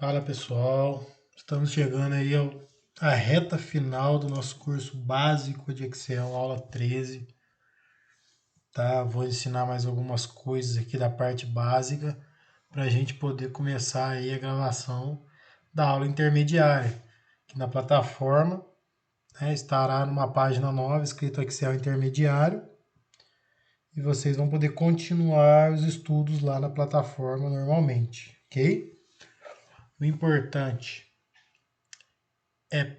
Fala pessoal, estamos chegando aí à reta final do nosso curso básico de Excel, aula 13, tá? Vou ensinar mais algumas coisas aqui da parte básica para a gente poder começar aí a gravação da aula intermediária, que na plataforma, né, estará numa página nova escrito Excel intermediário e vocês vão poder continuar os estudos lá na plataforma normalmente, ok? O importante é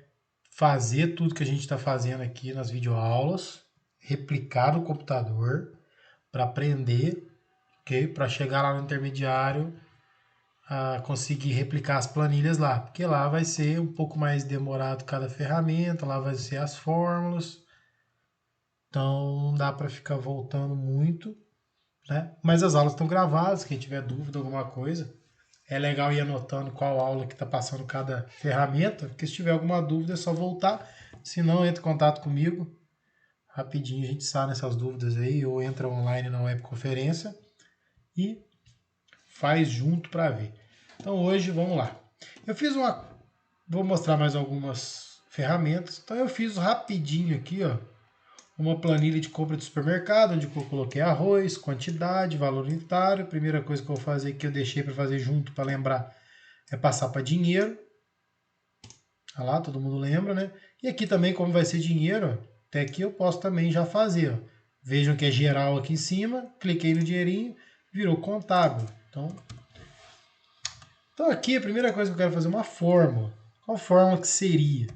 fazer tudo que a gente está fazendo aqui nas videoaulas, replicar no computador para aprender, ok? Para chegar lá no intermediário a conseguir replicar as planilhas lá, porque lá vai ser um pouco mais demorado cada ferramenta, lá vai ser as fórmulas, então não dá para ficar voltando muito, né? Mas as aulas estão gravadas, quem tiver dúvida alguma coisa, é legal ir anotando qual aula que está passando cada ferramenta, porque se tiver alguma dúvida é só voltar. Se não, entre em contato comigo. Rapidinho a gente sai nessas dúvidas aí, ou entra online na webconferência e faz junto para ver. Então hoje, vamos lá. Eu fiz uma... Vou mostrar mais algumas ferramentas. Então eu fiz rapidinho aqui, ó, uma planilha de compra de supermercado, onde eu coloquei arroz, quantidade, valor unitário. Primeira coisa que eu vou fazer, que eu deixei para fazer junto para lembrar, é passar para dinheiro. Olha lá, todo mundo lembra, né? E aqui também, como vai ser dinheiro, até aqui eu posso também já fazer. Ó. Vejam que é geral aqui em cima, cliquei no dinheirinho, virou contábil. Então aqui a primeira coisa que eu quero fazer é uma fórmula. Qual fórmula que seria?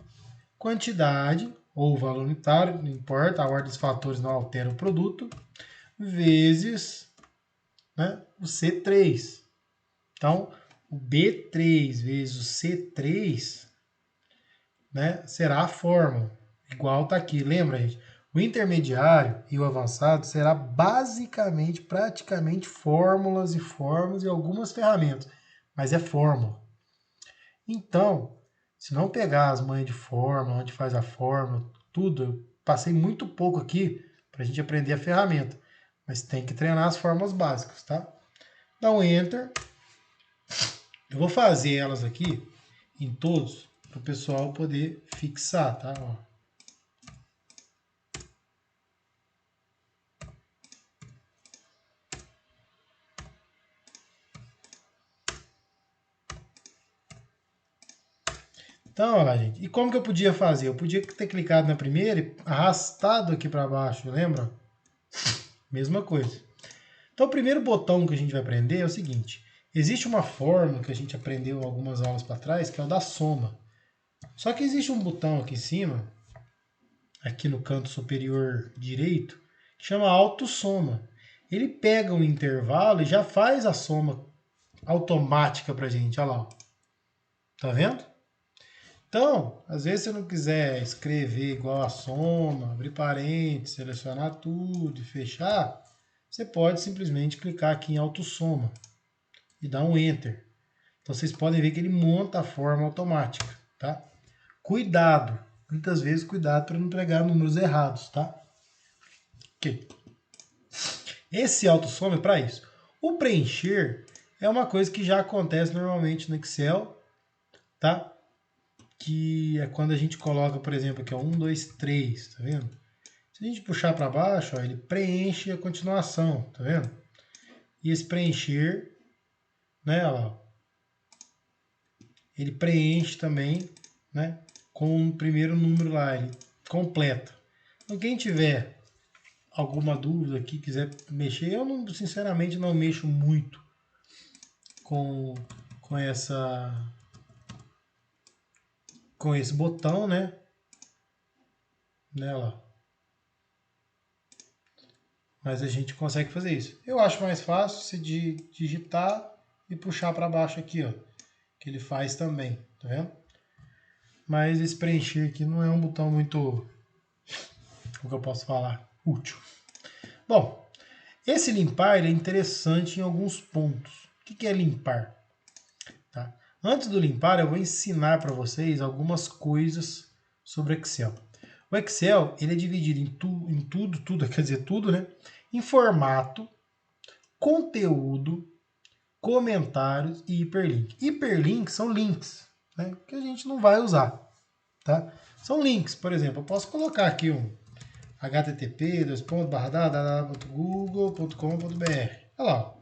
Quantidade, ou valor unitário, não importa, a ordem dos fatores não altera o produto, vezes, né, o C3. Então, o B3 vezes o C3, né, será a fórmula. Igual está aqui, lembra, gente? O intermediário e o avançado será basicamente, praticamente, fórmulas e fórmulas e algumas ferramentas, mas é fórmula. Então, se não pegar as manhas de fórmula, onde faz a fórmula, tudo, eu passei muito pouco aqui para a gente aprender a ferramenta, mas tem que treinar as fórmulas básicas, tá? Dá um Enter. Eu vou fazer elas aqui em todos para o pessoal poder fixar, tá? Ó. Então, olha lá, gente. E como que eu podia fazer? Eu podia ter clicado na primeira e arrastado aqui para baixo, lembra? Mesma coisa. Então, o primeiro botão que a gente vai aprender é o seguinte. Existe uma fórmula que a gente aprendeu algumas aulas para trás, que é o da soma. Só que existe um botão aqui em cima, aqui no canto superior direito, que chama autossoma. Ele pega um intervalo e já faz a soma automática para a gente. Olha lá. Tá vendo? Então, às vezes você não quiser escrever igual a soma, abrir parênteses, selecionar tudo e fechar, você pode simplesmente clicar aqui em autossoma e dar um Enter. Então vocês podem ver que ele monta a forma automática, tá? Cuidado, muitas vezes cuidado para não pegar números errados, tá? Ok. Esse autossoma é para isso. O preencher é uma coisa que já acontece normalmente no Excel, tá? Que é quando a gente coloca, por exemplo, aqui, ó, 1, 2, 3, tá vendo? Se a gente puxar para baixo, ó, ele preenche a continuação, tá vendo? E esse preencher, né, ó, ele preenche também, né, com o primeiro número lá, ele completa. Então, quem tiver alguma dúvida aqui, quiser mexer, eu não, sinceramente não mexo muito com, com essa com esse botão, né? Nela. Mas a gente consegue fazer isso. Eu acho mais fácil se digitar e puxar para baixo aqui, ó, que ele faz também, tá vendo? Mas esse preencher aqui não é um botão muito, como que eu posso falar, útil. Bom, esse limpar é interessante em alguns pontos. O que é limpar? Tá? Antes do limpar, eu vou ensinar para vocês algumas coisas sobre Excel. O Excel ele é dividido em tudo, quer dizer, tudo, né? Em formato, conteúdo, comentários e hiperlink. Hiperlinks são links, né, que a gente não vai usar, tá? São links, por exemplo, eu posso colocar aqui um http://google.com.br. Olha lá,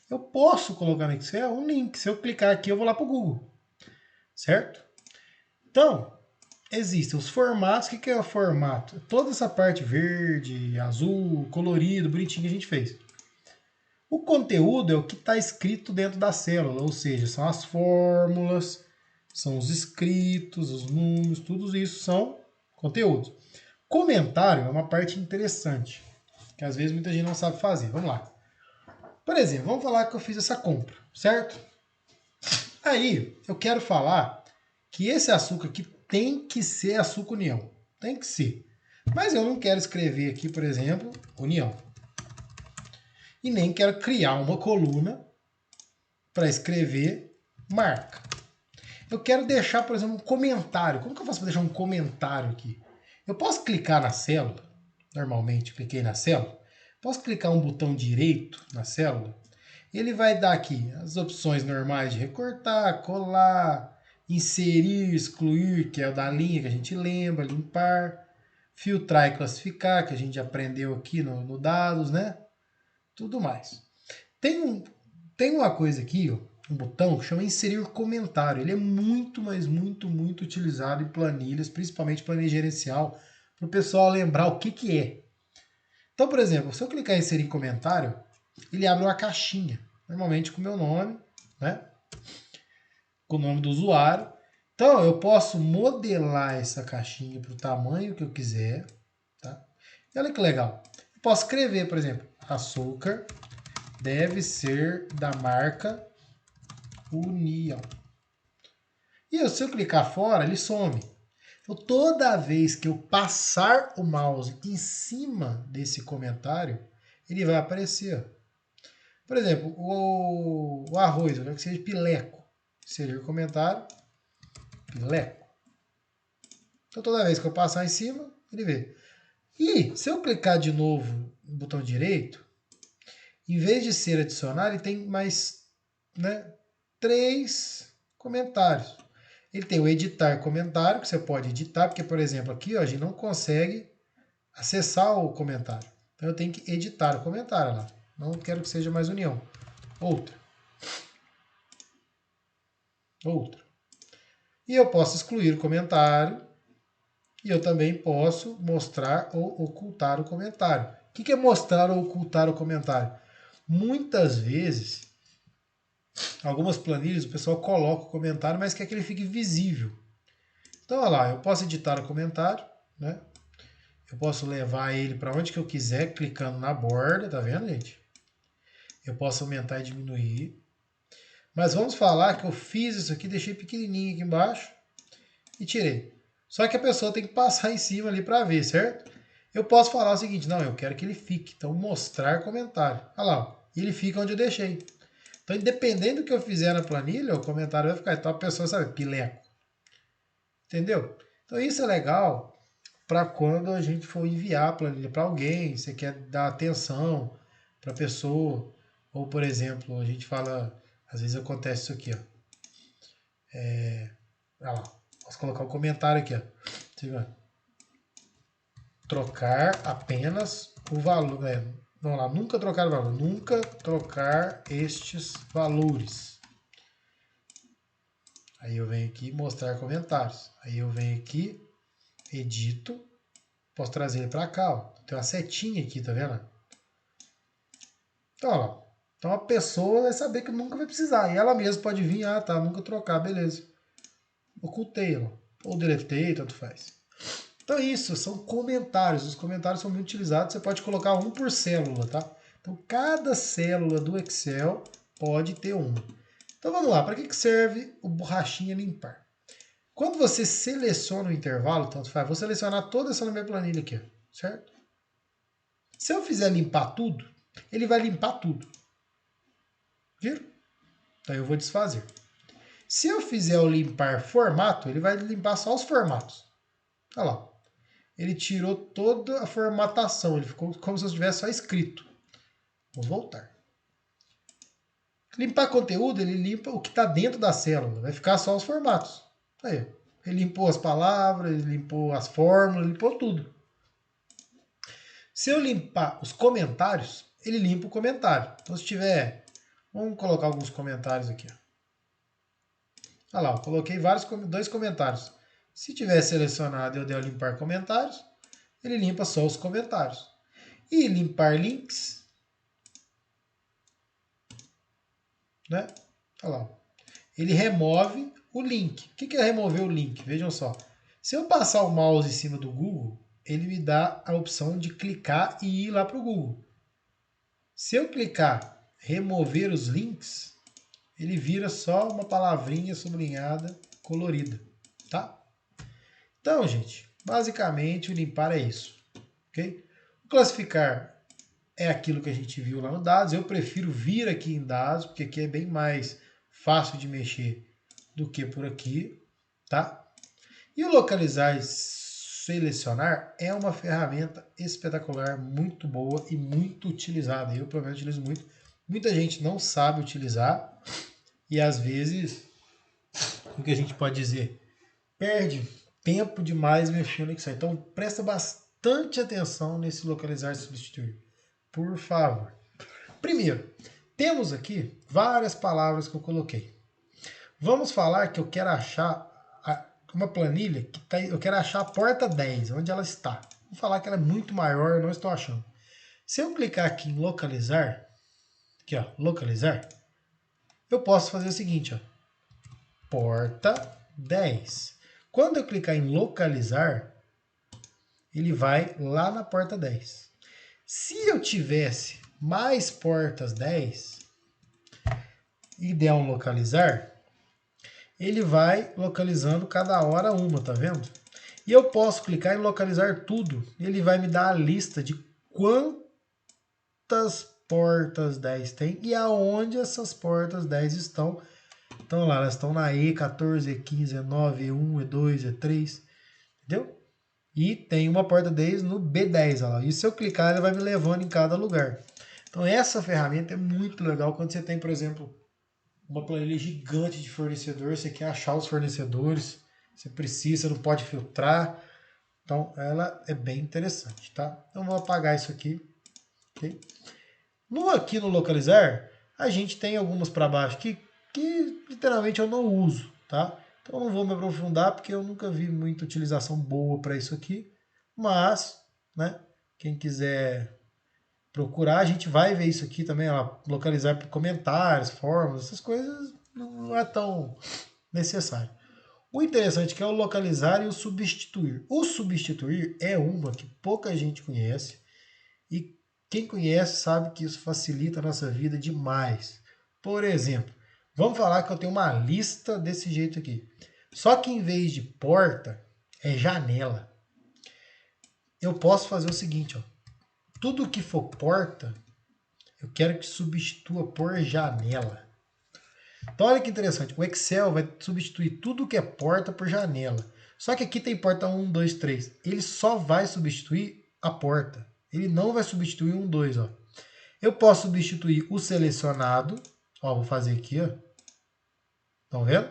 eu posso colocar no Excel um link. Se eu clicar aqui, eu vou lá para o Google, certo? Então, existem os formatos. O que é o formato? Toda essa parte verde, azul, colorido, bonitinho que a gente fez. O conteúdo é o que está escrito dentro da célula, ou seja, são as fórmulas, são os escritos, os números, tudo isso são conteúdos. Comentário é uma parte interessante, que às vezes muita gente não sabe fazer. Vamos lá. Por exemplo, vamos falar que eu fiz essa compra, certo? Aí, eu quero falar que esse açúcar aqui tem que ser açúcar União. Tem que ser. Mas eu não quero escrever aqui, por exemplo, União. E nem quero criar uma coluna para escrever marca. Eu quero deixar, por exemplo, um comentário. Como que eu faço para deixar um comentário aqui? Eu posso clicar na célula. Normalmente, cliquei na célula. Posso clicar um botão direito na célula. Ele vai dar aqui as opções normais de recortar, colar, inserir, excluir, que é o da linha que a gente lembra, limpar, filtrar e classificar, que a gente aprendeu aqui no dados, né? Tudo mais. Tem uma coisa aqui, ó, um botão que chama inserir comentário. Ele é muito, mas muito, muito utilizado em planilhas, principalmente planilha gerencial, para o pessoal lembrar o que é. Então, por exemplo, se eu clicar em inserir comentário, ele abre uma caixinha, normalmente com o meu nome, né? Com o nome do usuário. Então, eu posso modelar essa caixinha para o tamanho que eu quiser. Tá? E olha que legal. Eu posso escrever, por exemplo, açúcar deve ser da marca União. E se eu clicar fora, ele some. Então, toda vez que eu passar o mouse em cima desse comentário, ele vai aparecer. Por exemplo, o arroz, eu quero que seja pileco. Seja o comentário, pileco. Então, toda vez que eu passar em cima, ele vê. E se eu clicar de novo no botão direito, em vez de ser adicionar, ele tem mais, né, 3 comentários. Ele tem o editar comentário, que você pode editar, porque, por exemplo, aqui ó, a gente não consegue acessar o comentário. Então eu tenho que editar o comentário lá. Não quero que seja mais união. Outra. E eu posso excluir o comentário. E eu também posso mostrar ou ocultar o comentário. O que é mostrar ou ocultar o comentário? Muitas vezes, algumas planilhas, o pessoal coloca o comentário, mas quer que ele fique visível. Então, olha lá, eu posso editar o comentário, né? Eu posso levar ele para onde que eu quiser, clicando na borda, tá vendo, gente? Eu posso aumentar e diminuir. Mas vamos falar que eu fiz isso aqui, deixei pequenininho aqui embaixo e tirei. Só que a pessoa tem que passar em cima ali para ver, certo? Eu posso falar o seguinte, não, eu quero que ele fique. Então, mostrar comentário. Olha lá, ele fica onde eu deixei. Então, independente do que eu fizer na planilha, o comentário vai ficar. Então, a pessoa sabe, pileco. Entendeu? Então, isso é legal para quando a gente for enviar a planilha para alguém, você quer dar atenção para a pessoa. Ou, por exemplo, a gente fala, às vezes acontece isso aqui, ó. Olha lá, posso colocar um comentário aqui, ó. Trocar apenas o valor. Vamos lá, nunca trocar o valor. Nunca trocar estes valores. Aí eu venho aqui mostrar comentários. Aí eu venho aqui, edito. Posso trazer ele para cá. Ó. Tem uma setinha aqui, tá vendo? Então, olha lá. Então a pessoa vai saber que nunca vai precisar. E ela mesma pode vir, tá, nunca trocar, beleza. Ocultei, ó. Ou deletei, tanto faz. Então isso, são comentários. Os comentários são muito utilizados. Você pode colocar um por célula, tá? Então cada célula do Excel pode ter uma. Então vamos lá, para que serve o borrachinha limpar? Quando você seleciona o intervalo, tanto faz, vou selecionar toda essa minha planilha aqui, certo? Se eu fizer limpar tudo, ele vai limpar tudo. Viram? Então eu vou desfazer. Se eu fizer o limpar formato, ele vai limpar só os formatos. Olha lá. Ele tirou toda a formatação, ele ficou como se eu tivesse só escrito. Vamos voltar. Limpar conteúdo, ele limpa o que está dentro da célula, vai ficar só os formatos. Aí, ele limpou as palavras, ele limpou as fórmulas, limpou tudo. Se eu limpar os comentários, ele limpa o comentário. Então, se tiver, vamos colocar alguns comentários aqui. Olha lá, eu coloquei dois comentários. Se tiver selecionado e eu der limpar comentários, ele limpa só os comentários. E limpar links, né? Olha lá. Ele remove o link. O que é remover o link? Vejam só. Se eu passar o mouse em cima do Google, ele me dá a opção de clicar e ir lá para o Google. Se eu clicar remover os links, ele vira só uma palavrinha sublinhada, colorida, tá? Então, gente, basicamente o limpar é isso, ok? O classificar é aquilo que a gente viu lá no dados. Eu prefiro vir aqui em dados, porque aqui é bem mais fácil de mexer do que por aqui, tá? E o localizar e selecionar é uma ferramenta espetacular, muito boa e muito utilizada. Eu, pelo menos, utilizo muito. Muita gente não sabe utilizar e, às vezes, o que a gente pode dizer, perde tempo demais mexendo no Excel. Então, presta bastante atenção nesse localizar e substituir, por favor. Primeiro, temos aqui várias palavras que eu coloquei. Vamos falar que eu quero achar uma planilha que eu quero achar a porta 10, onde ela está. Vou falar que ela é muito maior, eu não estou achando. Se eu clicar aqui em localizar, aqui ó, localizar, eu posso fazer o seguinte, ó, porta 10. Quando eu clicar em localizar, ele vai lá na porta 10. Se eu tivesse mais portas 10 e der um localizar, ele vai localizando cada hora uma, tá vendo? E eu posso clicar em localizar tudo, ele vai me dar a lista de quantas portas 10 tem e aonde essas portas 10 estão. Então lá, elas estão na E14, E15, E9, E1, E2, E3, entendeu? E tem uma porta 10 no B10, olha lá. E se eu clicar, ele vai me levando em cada lugar. Então essa ferramenta é muito legal quando você tem, por exemplo, uma planilha gigante de fornecedores, você quer achar os fornecedores, você precisa, não pode filtrar. Então, ela é bem interessante, tá? Então, vou apagar isso aqui. Okay? Aqui no localizar, a gente tem algumas para baixo que literalmente eu não uso, tá? Então, não vou me aprofundar porque eu nunca vi muita utilização boa para isso aqui. Mas, né, quem quiser procurar, a gente vai ver isso aqui também, ó, localizar por comentários, fórmulas, essas coisas não é tão necessário. O interessante é que é o localizar e o substituir. O substituir é uma que pouca gente conhece e quem conhece sabe que isso facilita a nossa vida demais. Por exemplo, vamos falar que eu tenho uma lista desse jeito aqui. Só que em vez de porta, é janela. Eu posso fazer o seguinte, ó. Tudo que for porta, eu quero que substitua por janela. Então olha que interessante, o Excel vai substituir tudo que é porta por janela. Só que aqui tem porta 1, 2, 3. Ele só vai substituir a porta. Ele não vai substituir 1, 2. Ó. Eu posso substituir o selecionado. Ó, vou fazer aqui. Ó. Estão vendo?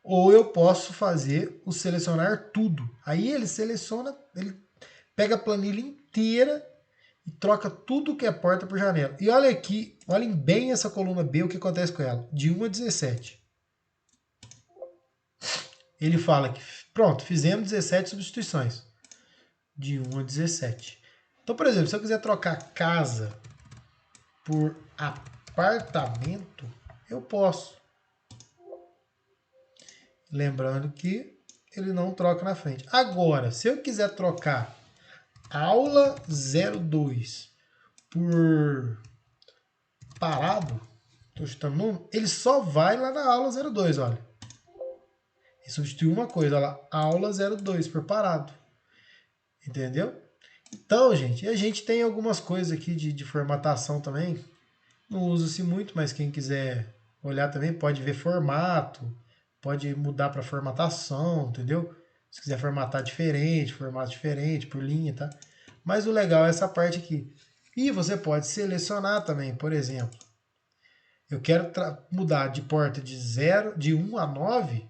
Ou eu posso fazer o selecionar tudo. Aí ele seleciona, ele pega a planilha inteira e troca tudo que é porta por janela. E olha aqui, olhem bem essa coluna B, o que acontece com ela. De 1 a 17. Ele fala que, pronto, fizemos 17 substituições. De 1 a 17. Então, por exemplo, se eu quiser trocar casa por apartamento, eu posso. Lembrando que ele não troca na frente. Agora, se eu quiser trocar aula 02 por parado, estou chutando número, ele só vai lá na aula 02, olha. E substitui uma coisa, olha lá, aula 02 por parado. Entendeu? Então, gente, a gente tem algumas coisas aqui de formatação também. Não usa-se muito, mas quem quiser olhar também pode ver formato, pode mudar para formatação, entendeu? Se quiser formatar diferente, formato diferente, por linha, tá? Mas o legal é essa parte aqui. E você pode selecionar também, por exemplo. eu quero mudar de porta de 1 a 9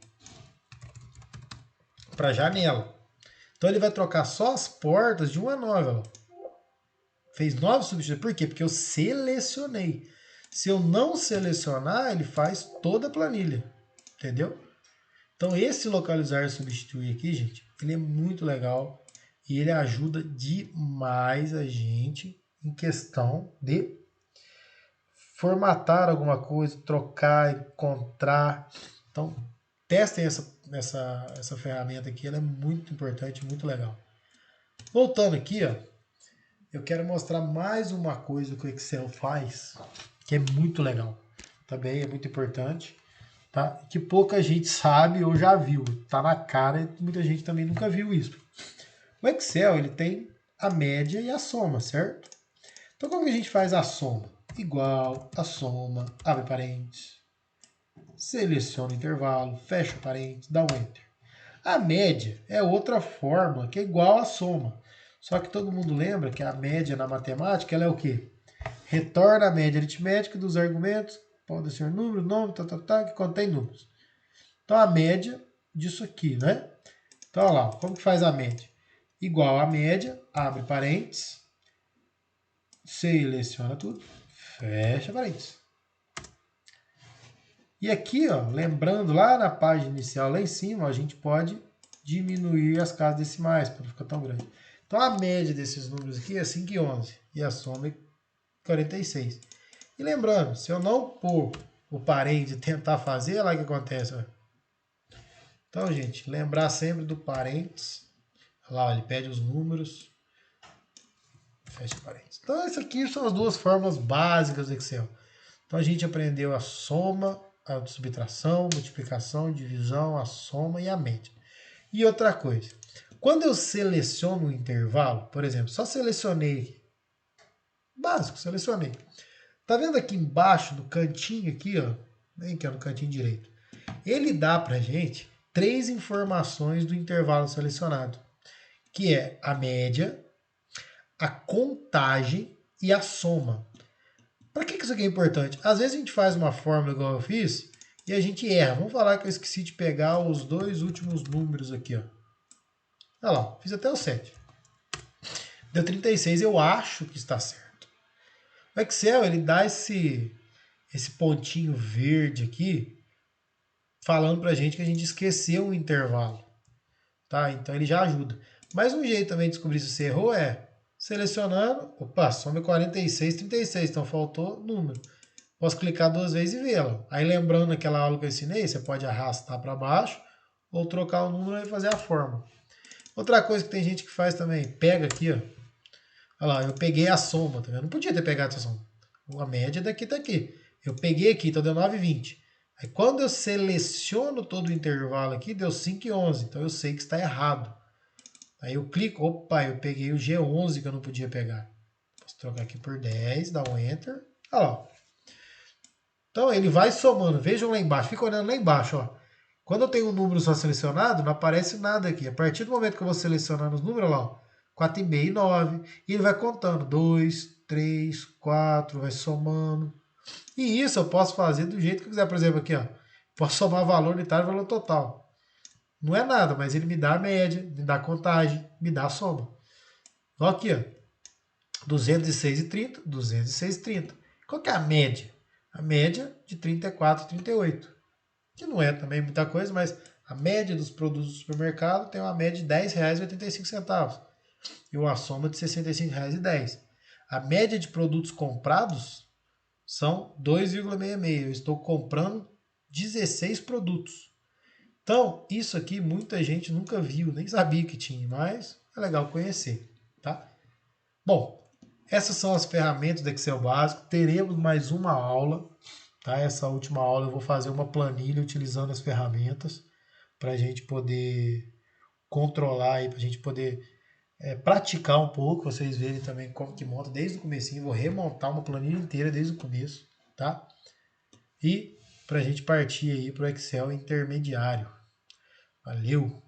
para janela. Então ele vai trocar só as portas de 1 a 9. Ó. Fez 9 substituições. Por quê? Porque eu selecionei. Se eu não selecionar, ele faz toda a planilha. Entendeu? Então esse localizar e substituir aqui, gente, ele é muito legal e ele ajuda demais a gente em questão de formatar alguma coisa, trocar, encontrar. Então testem essa ferramenta aqui, ela é muito importante, muito legal. Voltando aqui, ó, eu quero mostrar mais uma coisa que o Excel faz, que é muito legal. Também é muito importante. Tá? Que pouca gente sabe ou já viu. Tá na cara e muita gente também nunca viu isso. O Excel ele tem a média e a soma, certo? Então como que a gente faz a soma? Igual a soma, abre parênteses, seleciona o intervalo, fecha parênteses, dá um Enter. A média é outra fórmula que é igual à soma. Só que todo mundo lembra que a média na matemática ela é o quê? Retorna a média aritmética dos argumentos, pode ser número, nome, que contém números. Então a média disso aqui, né? Então olha lá, como que faz a média? Igual a média, abre parênteses, seleciona tudo, fecha parênteses. E aqui, ó, lembrando lá na página inicial, lá em cima, ó, a gente pode diminuir as casas decimais para não ficar tão grande. Então a média desses números aqui é 5 e 11 e a soma é 46. E lembrando, se eu não pôr o parênteses e tentar fazer, olha lá o que acontece. Ó. Então, gente, lembrar sempre do parênteses. Olha lá, ele pede os números. Fecha parênteses. Então, essas aqui são as duas fórmulas básicas do Excel. Então, a gente aprendeu a soma, a subtração, multiplicação, divisão, a soma e a média. E outra coisa, quando eu seleciono um intervalo, por exemplo, só selecionei, básico, selecionei. Tá vendo aqui embaixo, no cantinho aqui, ó, bem aqui ó, no cantinho direito, ele dá pra gente 3 informações do intervalo selecionado, que é a média, a contagem e a soma. Para que isso aqui é importante? Às vezes a gente faz uma fórmula igual eu fiz e a gente erra. Vamos falar que eu esqueci de pegar os 2 últimos números aqui. Ó. Olha lá, fiz até o 7. Deu 36, eu acho que está certo. O Excel ele dá esse pontinho verde aqui falando para a gente que a gente esqueceu o intervalo. Tá? Então ele já ajuda. Mas um jeito também de descobrir se você errou é selecionando, opa, soma 46, 36, então faltou número. Posso clicar 2 vezes e vê-la. Aí lembrando aquela aula que eu ensinei, você pode arrastar para baixo ou trocar o número e fazer a fórmula. Outra coisa que tem gente que faz também, pega aqui, ó. Olha lá, eu peguei a soma, tá vendo? Não podia ter pegado essa soma. A média daqui tá aqui. Eu peguei aqui, então deu 9,20. Aí quando eu seleciono todo o intervalo aqui, deu 5,11. Então eu sei que está errado. Aí eu clico, opa, eu peguei o G11 que eu não podia pegar. Posso trocar aqui por 10, dar um Enter. Olha lá. Então ele vai somando. Vejam lá embaixo, fica olhando lá embaixo. Ó. Quando eu tenho um número só selecionado, não aparece nada aqui. A partir do momento que eu vou selecionando os números, olha lá, 4,5 e 9. E ele vai contando. 2, 3, 4, vai somando. E isso eu posso fazer do jeito que eu quiser. Por exemplo, aqui, ó. Posso somar valor unitário e valor total. Não é nada, mas ele me dá a média, me dá a contagem, me dá a soma. Então aqui, ó. 206,30, 206,30. Qual que é a média? A média de 34 e 38. Que não é também muita coisa, mas a média dos produtos do supermercado tem uma média de R$ 10,85. E uma soma de R$ 65,10. A média de produtos comprados são 2,66. Eu estou comprando 16 produtos. Então, isso aqui muita gente nunca viu, nem sabia que tinha, mas é legal conhecer, tá? Bom, essas são as ferramentas do Excel básico. Teremos mais uma aula, tá? Essa última aula eu vou fazer uma planilha utilizando as ferramentas para a gente poder controlar e para a gente poder praticar um pouco, vocês verem também como que monta desde o comecinho. Vou remontar uma planilha inteira desde o começo, tá? E para a gente partir aí para o Excel intermediário. Valeu!